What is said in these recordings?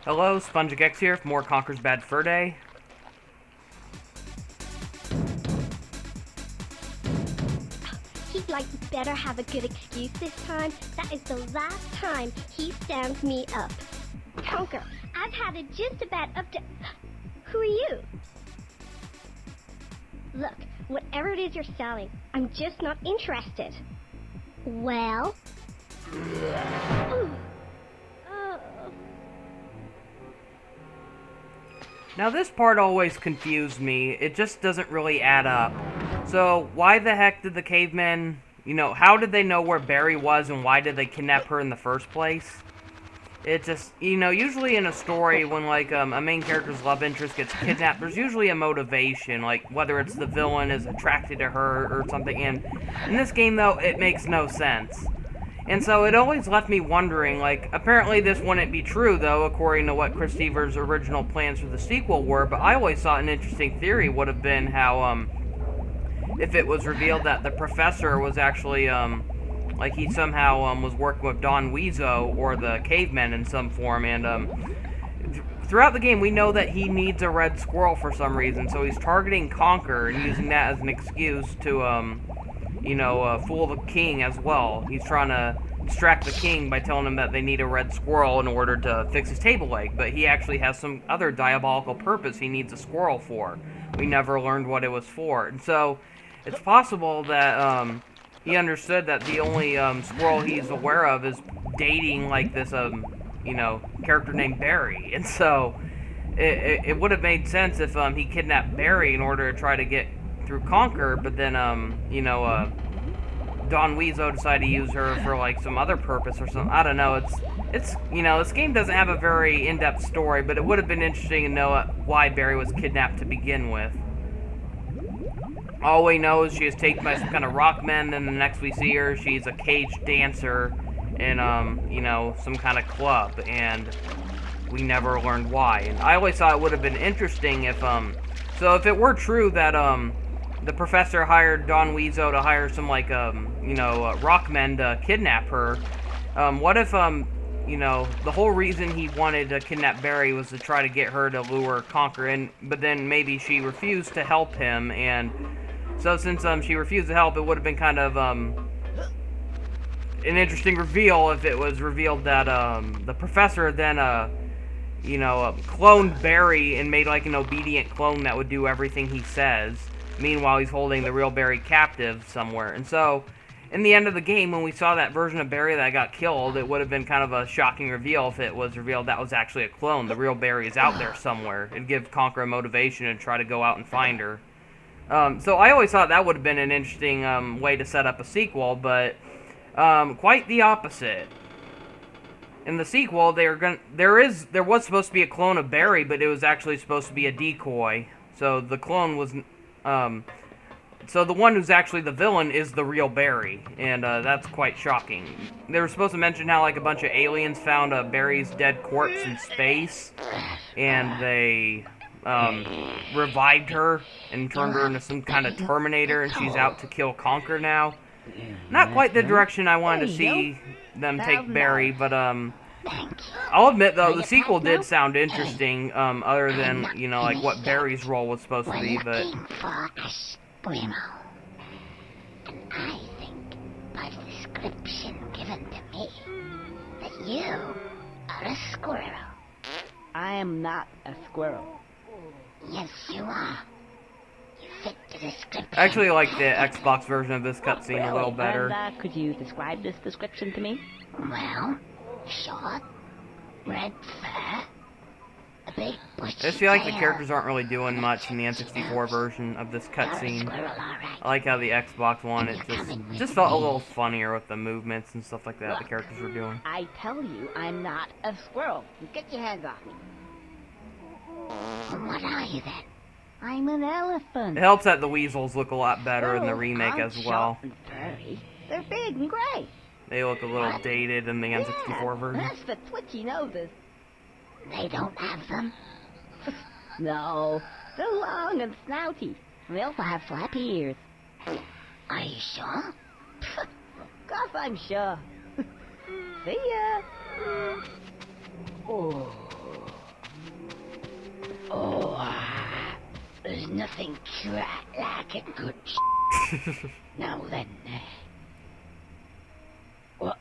Hello, SpongicX here for more Conkers Bad Fur Day. He'd better have a good excuse this time. That is the last time he stands me up. Conker, I've had it just about up to... Who are you? Look, whatever it is you're selling, I'm just not interested. Well? Now this part always confused me. It just doesn't really add up. So, why the heck did the cavemen... how did they know where Barry was and why did they kidnap her in the first place? It just, usually in a story when, a main character's love interest gets kidnapped, there's usually a motivation, whether it's the villain is attracted to her or something, and in this game, though, it makes no sense. And so it always left me wondering, apparently this wouldn't be true, though, according to what Chris Stever's original plans for the sequel were, but I always thought an interesting theory would have been how, if it was revealed that the professor was actually, he somehow, was working with Don Weezo, or the cavemen in some form, and, throughout the game, we know that he needs a red squirrel for some reason, so he's targeting Conker and using that as an excuse to, fool the king as well. He's trying to distract the king by telling him that they need a red squirrel in order to fix his table leg, but he actually has some other diabolical purpose he needs a squirrel for. We never learned what it was for, and so it's possible that, he understood that the only, squirrel he's aware of is dating, this, character named Barry, and so it would have made sense if, he kidnapped Barry in order to try to get through Conker, but then, Don Weezo decided to use her for, some other purpose or something. I don't know, it's this game doesn't have a very in-depth story, but it would have been interesting to know why Barry was kidnapped to begin with. All we know is she is taken by some kind of rock men, then the next we see her, she's a caged dancer in, some kind of club, and we never learned why. And I always thought it would have been interesting if, so if it were true that, the professor hired Don Weezo to hire some, rock men to kidnap her, what if, the whole reason he wanted to kidnap Barry was to try to get her to lure Conker in, but then maybe she refused to help him, and so since, she refused to help, it would have been kind of, an interesting reveal if it was revealed that, the professor then, cloned Barry and made, an obedient clone that would do everything he says. Meanwhile, he's holding the real Barry captive somewhere. And so, in the end of the game, when we saw that version of Barry that got killed, it would have been kind of a shocking reveal if it was revealed that was actually a clone. The real Barry is out there somewhere. It'd give Conker a motivation and try to go out and find her. So I always thought that would have been an interesting way to set up a sequel, but quite the opposite. In the sequel, there was supposed to be a clone of Barry, but it was actually supposed to be a decoy. So the clone was... so the one who's actually the villain is the real Barry, and that's quite shocking. They were supposed to mention how, a bunch of aliens found Barry's dead corpse in space, and they, revived her and turned her into some kind of Terminator, and she's out to kill Conker now. Not quite the direction I wanted to see them take Barry, but, I'll admit, though, the sequel did sound interesting, other than, what Barry's role was supposed to be, but... And I think, by the description given to me, that you are a squirrel. I am not a squirrel. Yes, you are. You fit the description. I actually like the Xbox version of this cutscene a little better. And, could you describe this description to me? Well, short, red fur, a big bushy I just feel like the tail. characters aren't really doing much in the N64 version of this cutscene. I like how the Xbox one, it just felt a little funnier with the movements and stuff like that the characters were doing. I tell you, I'm not a squirrel. Get your hands off me. What are you then? I'm an elephant. It helps that the weasels look a lot better in the remake Aren't as well. short and furry. They're big and gray. They look a little dated in the N64 version. That's for twitchy noses. They don't have them. No, they're long and snouty. And they also have flappy ears. Are you sure? Course I'm sure. See ya. Oh. There's nothing quite like a good Now then, what?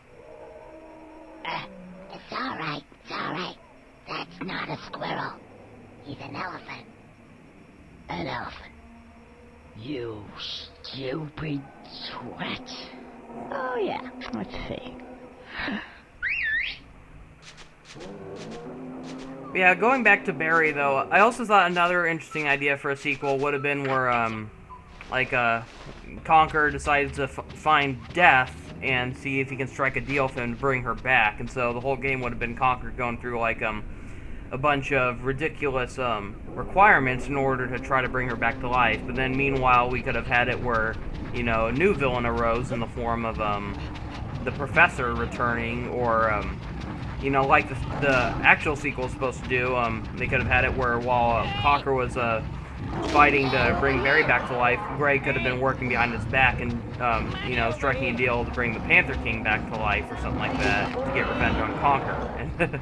It's alright, it's alright. That's not a squirrel. He's an elephant. An elephant. You stupid twat. Oh, yeah. Let's see. Yeah, going back to Barry, though, I also thought another interesting idea for a sequel would have been where, Conker decides to find Death and see if he can strike a deal for him to bring her back. And so the whole game would have been Conker going through, a bunch of ridiculous, requirements in order to try to bring her back to life. But then, meanwhile, we could have had it where, a new villain arose in the form of, the Professor returning, or, like the actual sequel is supposed to do. They could have had it where while Conker was fighting to bring Barry back to life, Gray could have been working behind his back and, striking a deal to bring the Panther King back to life or something like that to get revenge on Conker.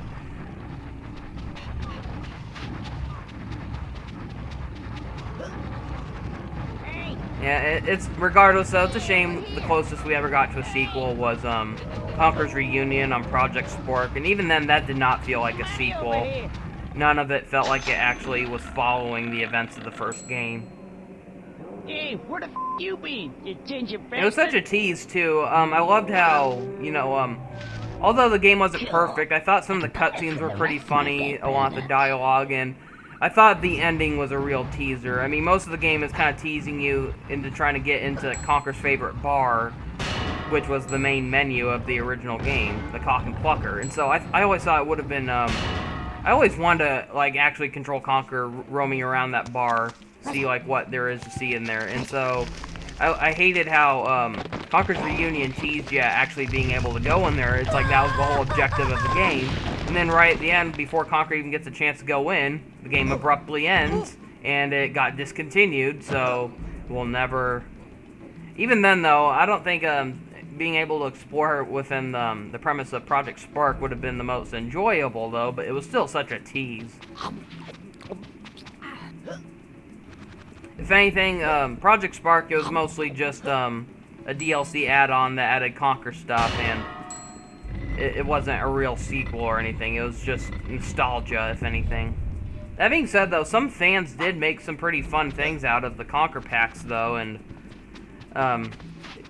Yeah, it's regardless though, it's a shame the closest we ever got to a sequel was Conker's Reunion on Project Spork, and even then that did not feel like a sequel. None of it felt like it actually was following the events of the first game. Hey, where the you been, you ginger bastard? It was such a tease too. I loved how, although the game wasn't perfect, I thought some of the cutscenes were pretty funny along with the dialogue, and I thought the ending was a real teaser. I mean, most of the game is kind of teasing you into trying to get into Conker's favorite bar, which was the main menu of the original game, the Cock and Plucker. And so I always thought it would have been, I always wanted to, actually control Conker roaming around that bar, see, what there is to see in there. And so I hated how Conker's Reunion teased you actually being able to go in there. It's like that was the whole objective of the game. And then right at the end, before Conker even gets a chance to go in, the game abruptly ends, and it got discontinued, so we'll never... Even then, though, I don't think being able to explore within the premise of Project Spark would have been the most enjoyable, though, but it was still such a tease. If anything, Project Spark, it was mostly just a DLC add-on that added Conker stuff, and it wasn't a real sequel or anything. It was just nostalgia, if anything. That being said, though, some fans did make some pretty fun things out of the Conker packs, though, and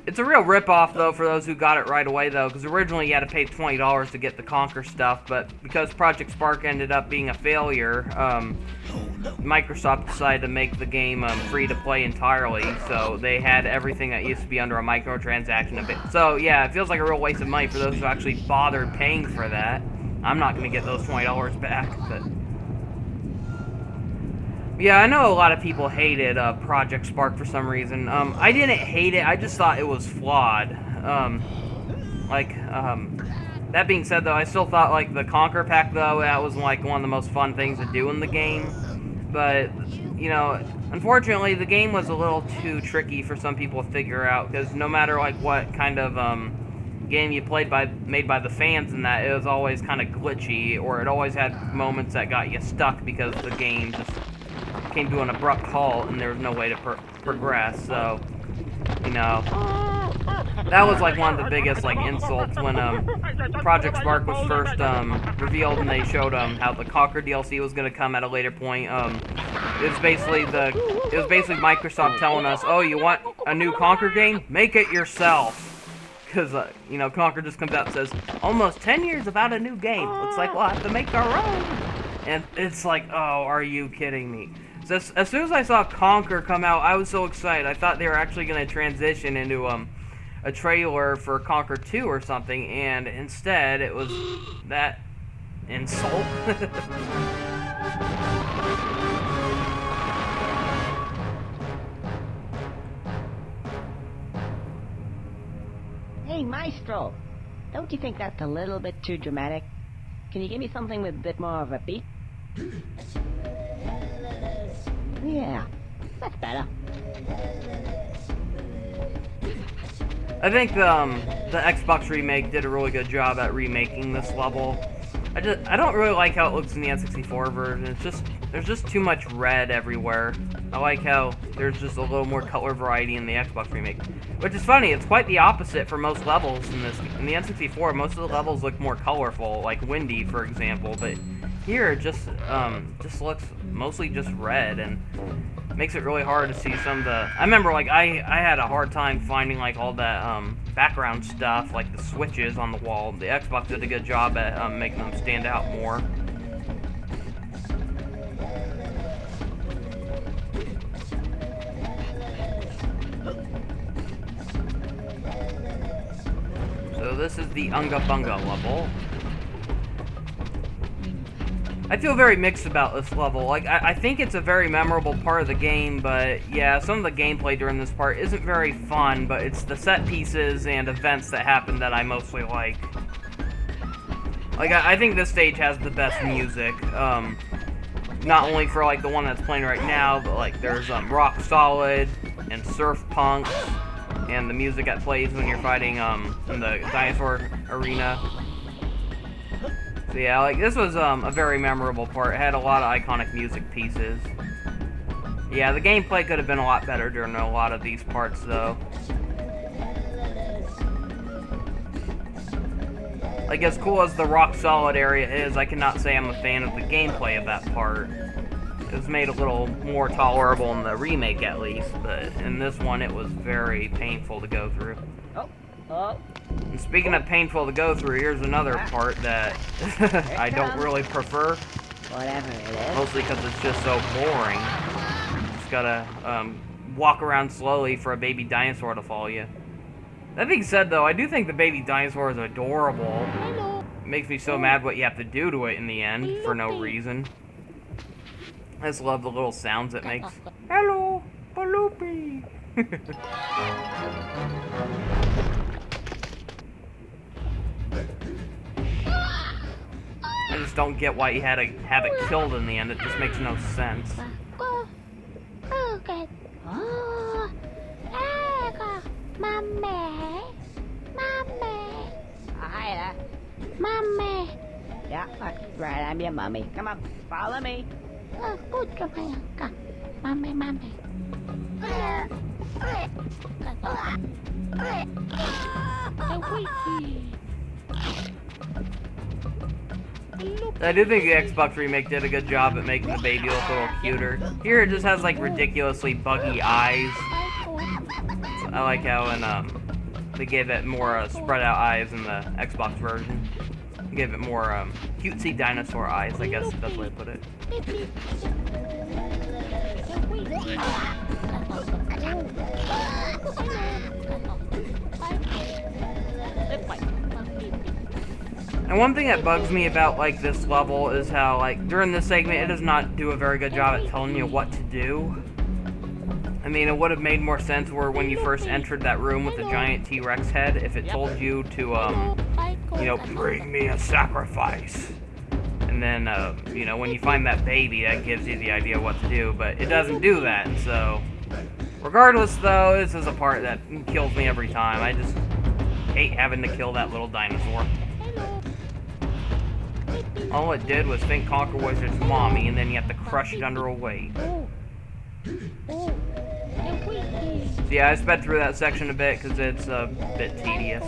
it's a real rip-off, though, for those who got it right away, though, because originally you had to pay $20 to get the Conker stuff, but because Project Spark ended up being a failure, Microsoft decided to make the game free to play entirely, so they had everything that used to be under a microtransaction a bit. So, yeah, it feels like a real waste of money for those who actually bothered paying for that. I'm not going to get those $20 back, but... Yeah, I know a lot of people hated Project Spark for some reason. I didn't hate it, I just thought it was flawed. That being said, though, I still thought, the Conker pack, though, that was, one of the most fun things to do in the game. But, unfortunately, the game was a little too tricky for some people to figure out, because no matter, what kind of, game you made by the fans and that, it was always kind of glitchy, or it always had moments that got you stuck because the game just came to an abrupt halt and there was no way to progress. So, that was one of the biggest insults when Project Spark was first revealed, and they showed how the Conker DLC was going to come at a later point. It was basically Microsoft telling us, "Oh, you want a new Conker game? Make it yourself." Because Conker just comes out and says, "Almost 10 years without a new game. Looks like we'll have to make our own." And it's like, oh, are you kidding me? So as soon as I saw Conker come out, I was so excited. I thought they were actually going to transition into a trailer for Conker 2 or something, and instead it was that insult. Hey, Maestro, don't you think that's a little bit too dramatic? Can you give me something with a bit more of a beat? Yeah, that's better. I think the Xbox remake did a really good job at remaking this level. I don't really like how it looks in the N64 version. There's just too much red everywhere. I like how there's just a little more color variety in the Xbox remake. Which is funny, it's quite the opposite for most levels in this. In the N64, most of the levels look more colorful, like Windy, for example, but here it just looks mostly just red, and makes it really hard to see some of the... I remember, like, I had a hard time finding, like, all that, background stuff, like the switches on the wall. The Xbox did a good job at, making them stand out more. So this is the Unga Bunga level. I feel very mixed about this level. Like, I think it's a very memorable part of the game, but yeah, some of the gameplay during this part isn't very fun, but it's the set pieces and events that happen that I mostly like. Like, I think this stage has the best music, not only for, like, the one that's playing right now, but, like, there's, Rock Solid and Surf Punks, and the music that plays when you're fighting, in the dinosaur arena. So yeah, like, this was, a very memorable part. It had a lot of iconic music pieces. Yeah, the gameplay could have been a lot better during a lot of these parts, though. Like, as cool as the Rock Solid area is, I cannot say I'm a fan of the gameplay of that part. It was made a little more tolerable in the remake, at least, but in this one, it was very painful to go through. And speaking of painful to go through, here's another part that I don't really prefer. Whatever it is. Mostly because it's just so boring. Just gotta walk around slowly for a baby dinosaur to follow you. That being said, though, I do think the baby dinosaur is adorable. It makes me so mad what you have to do to it in the end for no reason. I just love the little sounds it makes. Hello, Baloopy. I just don't get why you had to have it killed in the end. It just makes no sense. Okay. Oh, Mommy. Hi, Mommy. yeah, right, I'm your mummy. Come on, follow me. Good, come here. Come. Mommy. I do think the Xbox remake did a good job at making the baby look a little cuter. Here it just has like ridiculously buggy eyes. I like how they gave it more spread out eyes in the Xbox version. They gave it more cutesy dinosaur eyes, I guess is the best way to put it. And one thing that bugs me about, like, this level is how, like, during this segment, it does not do a very good job at telling you what to do. I mean, it would have made more sense where when you first entered that room with the giant T-Rex head, if it told you to, you know, bring me a sacrifice. And then, you know, when you find that baby, that gives you the idea what to do, but it doesn't do that, so... Regardless, though, this is a part that kills me every time. I just hate having to kill that little dinosaur. All it did was think Conker was its mommy, and then you have to crush it under a weight. So yeah, I sped through that section a bit because it's a bit tedious.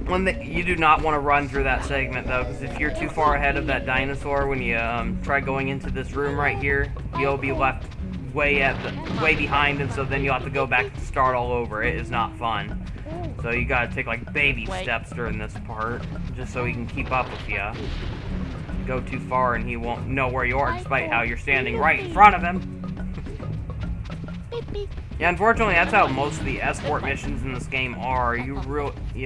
You do not want to run through that segment, though, because if you're too far ahead of that dinosaur when you try going into this room right here, you'll be left way behind, and so then you'll have to go back and start all over. It is not fun. So you gotta take like baby steps during this part, just so he can keep up with you. Go too far and he won't know where you are, despite how you're standing right in front of him. Yeah, unfortunately, that's how most of the escort missions in this game are. You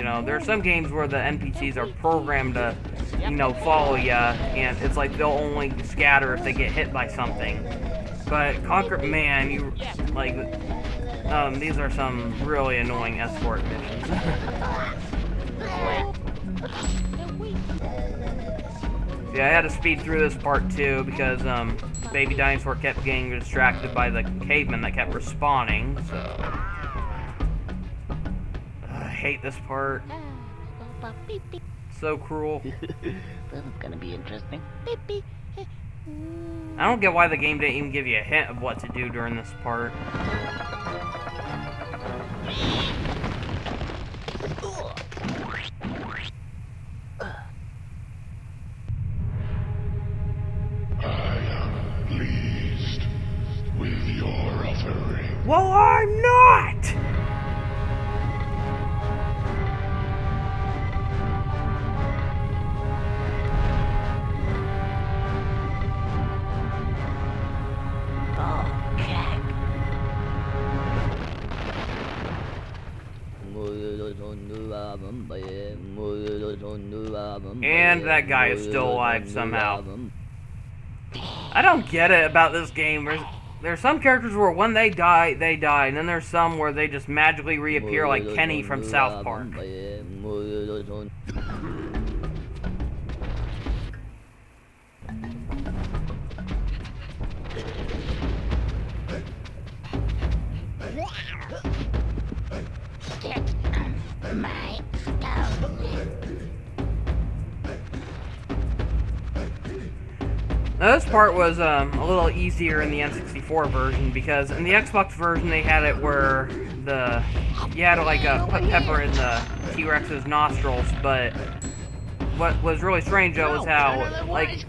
know, there are some games where the NPCs are programmed to, you know, follow you, and it's like they'll only scatter if they get hit by something. But Conker, man, you like. These are some really annoying escort missions. Yeah, I had to speed through this part too because baby dinosaur kept getting distracted by the caveman that kept respawning. So I hate this part. So cruel. This is gonna be interesting. I don't get why the game didn't even give you a hint of what to do during this part. Pleased with your offering. Well, I'm not! And that guy is still alive somehow. I don't get it about this game. There's some characters where when they die, and then there's some where they just magically reappear like Kenny from South Park. Get my stone. Now this part was a little easier in the N64 version because in the Xbox version they had it where you had to like put pepper in the T-Rex's nostrils, but what was really strange though was how like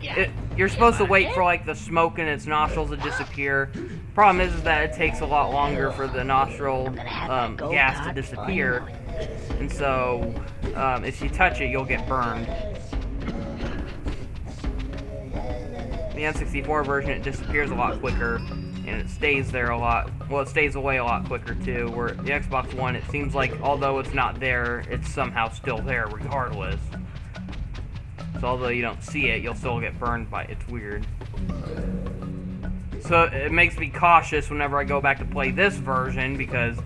you're supposed to wait for like the smoke in its nostrils to disappear. Problem is that it takes a lot longer for the nostril gas to disappear, and so if you touch it you'll get burned. The N64 version, it disappears a lot quicker, and it stays there a lot. Well, it stays away a lot quicker too. Where the Xbox One, it seems like although it's not there, it's somehow still there regardless. So although you don't see it, you'll still get burned by it. It's weird. So it makes me cautious whenever I go back to play this version because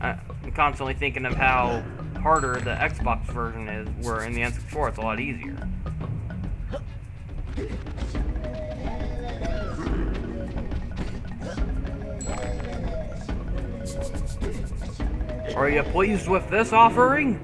I'm constantly thinking of how harder the Xbox version is. Where in the N64, it's a lot easier. Are you pleased with this offering?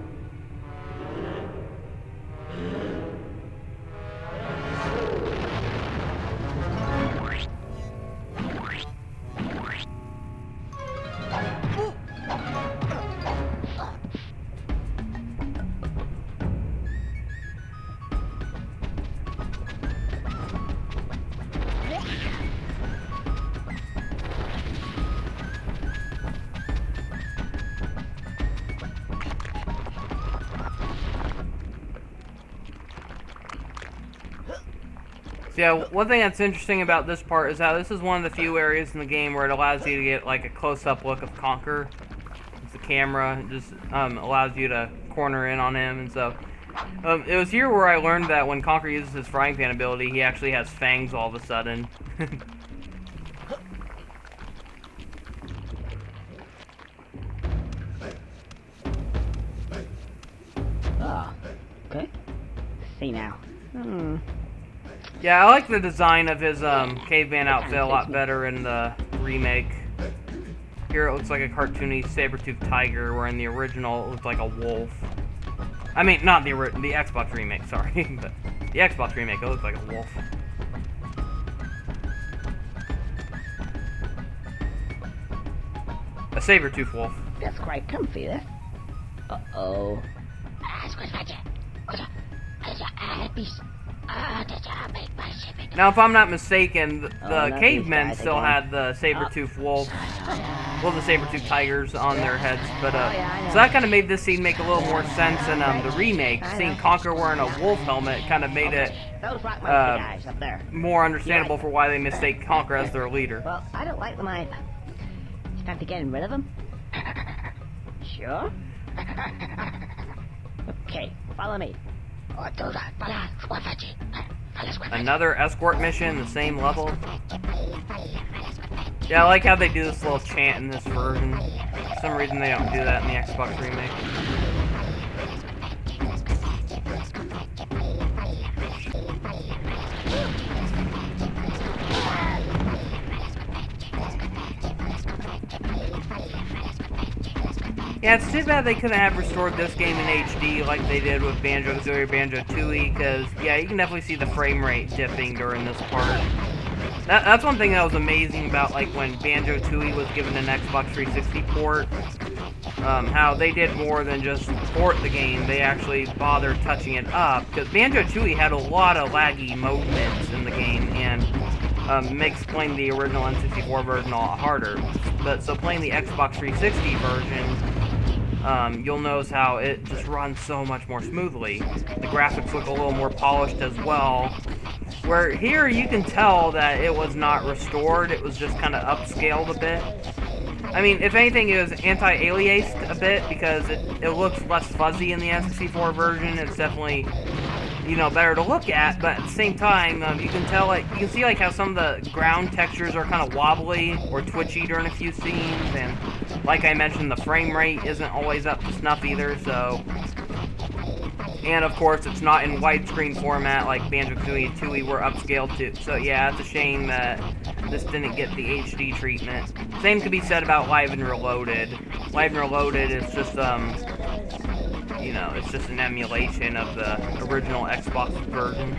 So yeah, one thing that's interesting about this part is how this is one of the few areas in the game where it allows you to get like a close-up look of Conker. It's the camera, it just allows you to corner in on him, and so it was here where I learned that when Conker uses his frying pan ability, he actually has fangs all of a sudden. Oh, okay. See now. Yeah, I like the design of his caveman outfit a lot better in the remake. Here it looks like a cartoony saber-toothed tiger, where in the original it looked like a wolf. I mean, not the Xbox remake, sorry, but the Xbox remake it looked like a wolf. A saber-toothed wolf. That's quite comfy, there. Uh-oh. Now, if I'm not mistaken, the not cavemen these guys still again. had the saber-toothed wolf, well, the saber-toothed tigers on their heads, but yeah, I know. so that kind of made this scene make a little more sense in the remake. Seeing Conker wearing a wolf helmet kind of made it Those rock monster guys up there. more understandable for why they mistake Conker as their leader. Well, I don't like them either. It's time to get rid of them. Sure. Okay, follow me. Another escort mission, the same level. Yeah, I like how they do this little chant in this version. For some reason they don't do that in the Xbox remake. Yeah, it's too bad they couldn't have restored this game in HD like they did with Banjo-Kazooie or Banjo-Tooie, because, yeah, you can definitely see the frame rate dipping during this part. That's one thing that was amazing about, like, when Banjo-Tooie was given an Xbox 360 port. How they did more than just port the game, they actually bothered touching it up, because Banjo-Tooie had a lot of laggy movements in the game, and makes playing the original N64 version a lot harder. But so playing the Xbox 360 version, you'll notice how it just runs so much more smoothly. The graphics look a little more polished as well. Where here you can tell that it was not restored, it was just kind of upscaled a bit. I mean, if anything, it was anti-aliased a bit because it looks less fuzzy in the N64 version. It's definitely, you know, better to look at, but at the same time, you can tell, like, you can see, like, how some of the ground textures are kind of wobbly or twitchy during a few scenes, and like I mentioned, the frame rate isn't always up to snuff either, so... And, of course, it's not in widescreen format like Banjo-Kazooie and Tooie were upscaled to. So, yeah, it's a shame that this didn't get the HD treatment. Same could be said about Live and Reloaded. Live and Reloaded is just, you know, it's just an emulation of the original Xbox version.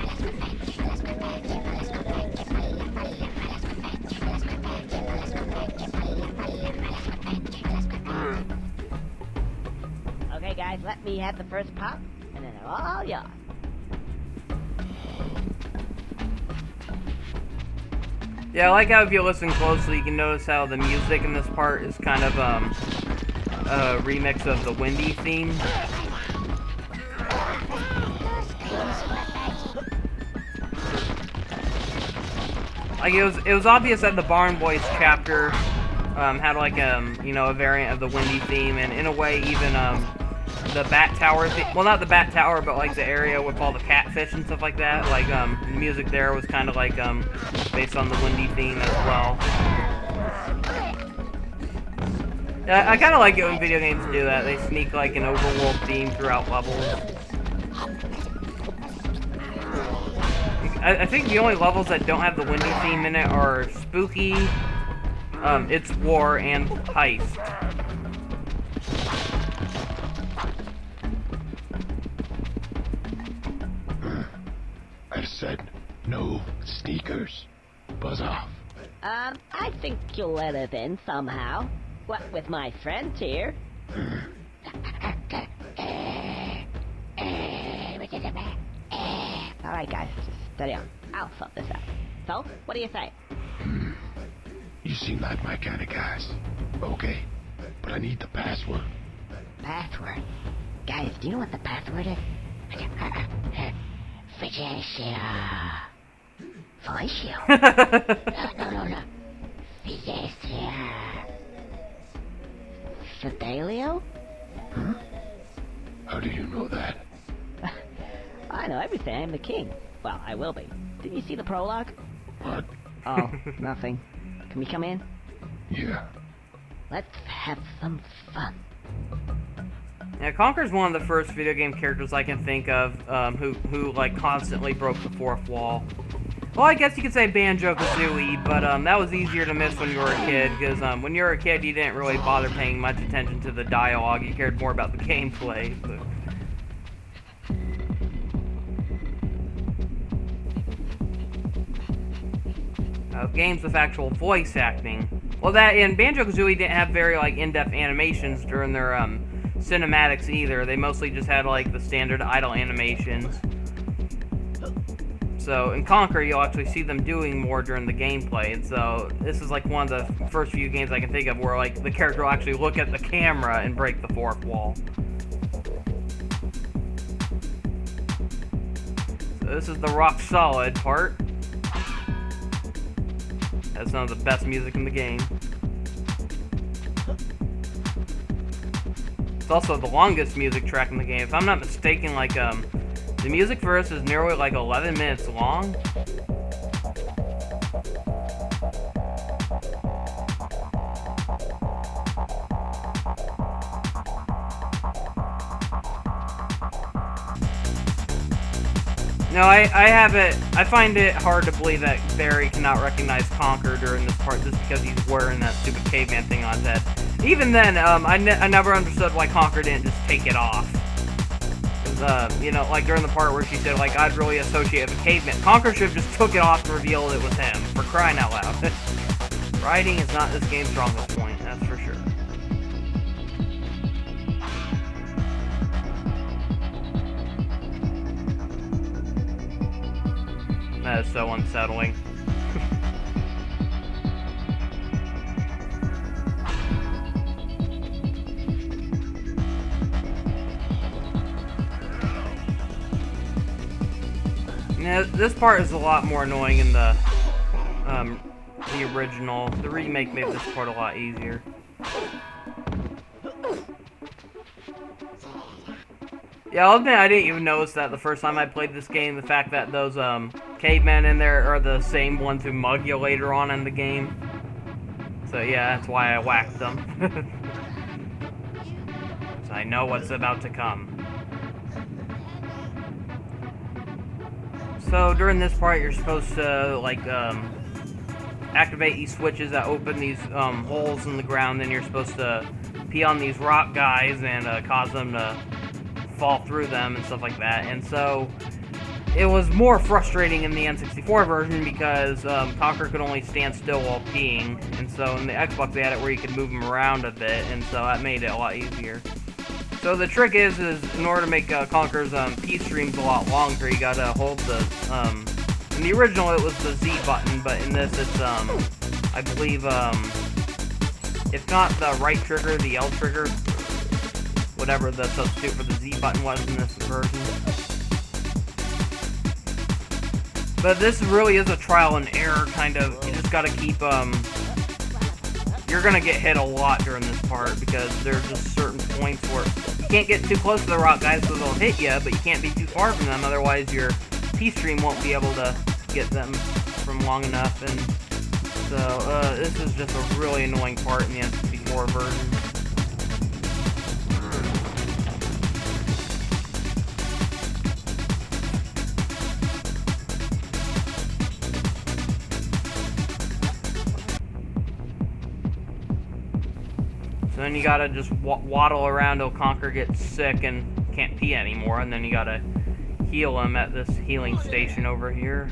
Okay, guys, let me have the first pop, and then they're all yours. Yeah, I like how if you listen closely, you can notice how the music in this part is kind of, a remix of the Windy theme. Like, it was obvious that the Barn Boys chapter, had, like, you know, a variant of the Windy theme, and in a way, even, the Bat Tower well, not the Bat Tower, but, like, the area with all the catfish and stuff like that. Like, the music there was kind of, like, based on the Windy theme as well. Yeah, I kind of like it when video games do that. They sneak, like, an overworld theme throughout levels. I think the only levels that don't have the Windy theme in it are Spooky, It's War, and Heist. I said no sneakers. Buzz off. I think you'll let it in somehow. What with my friends here? Alright, guys, just steady on. I'll sort this out. So, what do you say? You seem like my kind of guys. Okay, but I need the password. Password? Guys, do you know what the password is? Felicia. No. Felicia. Fidelio? Huh? How do you know that? I know everything. I'm the king. Well, I will be. Did you see the prologue? What? Oh, nothing. Can we come in? Yeah. Let's have some fun. Yeah, Conker's one of the first video game characters I can think of, who like, constantly broke the fourth wall. Well, I guess you could say Banjo-Kazooie, but, that was easier to miss when you were a kid, because, when you were a kid, you didn't really bother paying much attention to the dialogue, you cared more about the gameplay, but... Games with actual voice acting. Well, that, and Banjo-Kazooie didn't have very, like, in-depth animations during their, cinematics either. They mostly just had, like, the standard idle animations. So, in Conker, you'll actually see them doing more during the gameplay, and so, this is, like, one of the first few games I can think of where, like, the character will actually look at the camera and break the fourth wall. So, this is the rock solid part. That's some of the best music in the game. It's also the longest music track in the game. If I'm not mistaken, like, the music for this is nearly, like, 11 minutes long. No, I find it hard to believe that Barry cannot recognize Conker during this part just because he's wearing that stupid caveman thing on his head. Even then, I never understood why Conker didn't just take it off. You know, like during the part where she said, like, I'd really associate it with a caveman. Conker should have just took it off to reveal it was him, for crying out loud. Writing is not this game's strongest point, that's for sure. That is so unsettling. Yeah, this part is a lot more annoying in the original. The remake made this part a lot easier. Yeah, I'll admit I didn't even notice that the first time I played this game, the fact that those cavemen in there are the same ones who mug you later on in the game. So yeah, that's why I whacked them. So I know what's about to come. So during this part, you're supposed to like activate these switches that open these holes in the ground. Then you're supposed to pee on these rock guys and cause them to fall through them and stuff like that. And so it was more frustrating in the N64 version because Conker could only stand still while peeing. And so in the Xbox, they had it where you could move him around a bit, and so that made it a lot easier. So the trick is in order to make Conker's pee streams a lot longer, you gotta hold the, in the original it was the Z button, but in this it's, I believe, if not the right trigger, the L trigger, whatever the substitute for the Z button was in this version. But this really is a trial and error, kind of. You just gotta keep, you're gonna get hit a lot during this part, because there's just certain points where you can't get too close to the rock guys because they'll hit you, but you can't be too far from them, otherwise your P-stream won't be able to get them from long enough, and so, this is just a really annoying part in the N64 version. So then you gotta just waddle around till Conker gets sick and can't pee anymore, and then you gotta heal him at this healing station over here.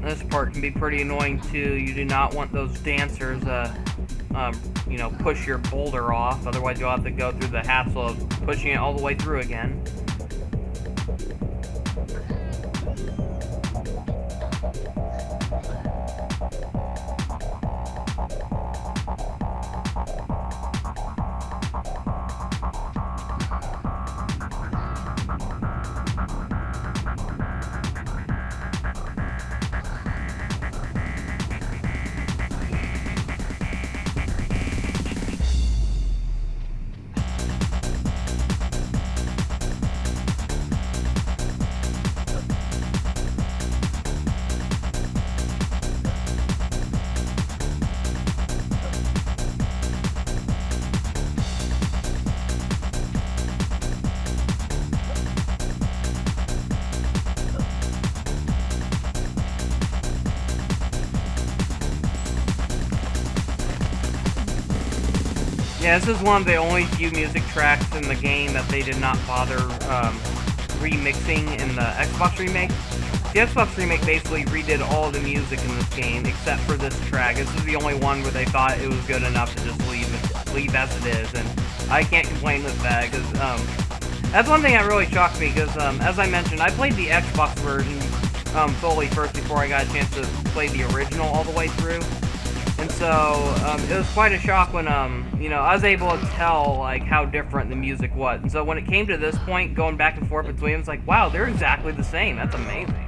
This part can be pretty annoying too. You do not want those dancers, you know, push your boulder off. Otherwise, you'll have to go through the hassle of pushing it all the way through again. Yeah, this is one of the only few music tracks in the game that they did not bother remixing in the Xbox remake. The Xbox remake basically redid all of the music in this game except for this track. This is the only one where they thought it was good enough to just leave as it is, and I can't complain with that, because that's one thing that really shocked me, because as I mentioned, I played the Xbox version fully first before I got a chance to play the original all the way through. And so, it was quite a shock when, you know, I was able to tell, like, how different the music was. And so when it came to this point, going back and forth between them, it's like, wow, they're exactly the same. That's amazing.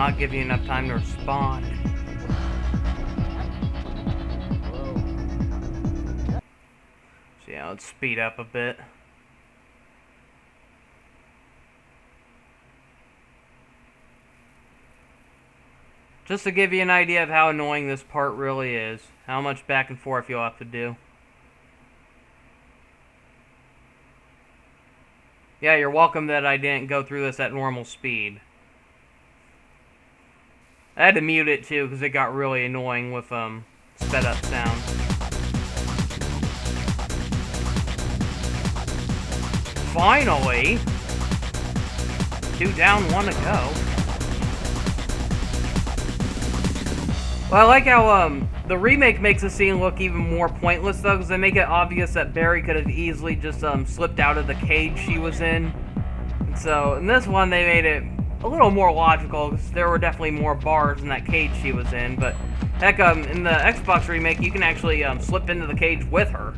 not giving you enough time to respond. So yeah, let's speed up a bit. Just to give you an idea of how annoying this part really is. How much back and forth you'll have to do. Yeah, you're welcome that I didn't go through this at normal speed. I had to mute it too because it got really annoying with sped up sound. Finally! 2 down, 1 to go. Well, I like how the remake makes the scene look even more pointless though, because they make it obvious that Barry could have easily just slipped out of the cage she was in. And so in this one they made it a little more logical, because there were definitely more bars in that cage she was in. But heck, in the Xbox remake you can actually slip into the cage with her.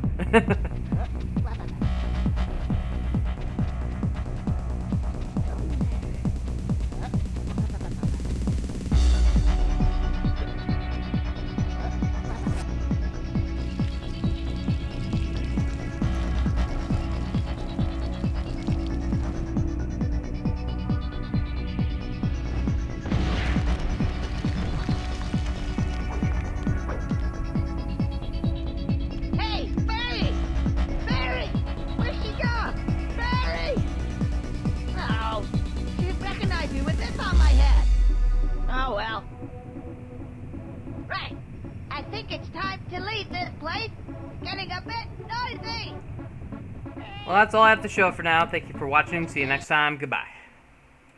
Well, that's all I have to show for now. Thank you for watching. See you next time. Goodbye.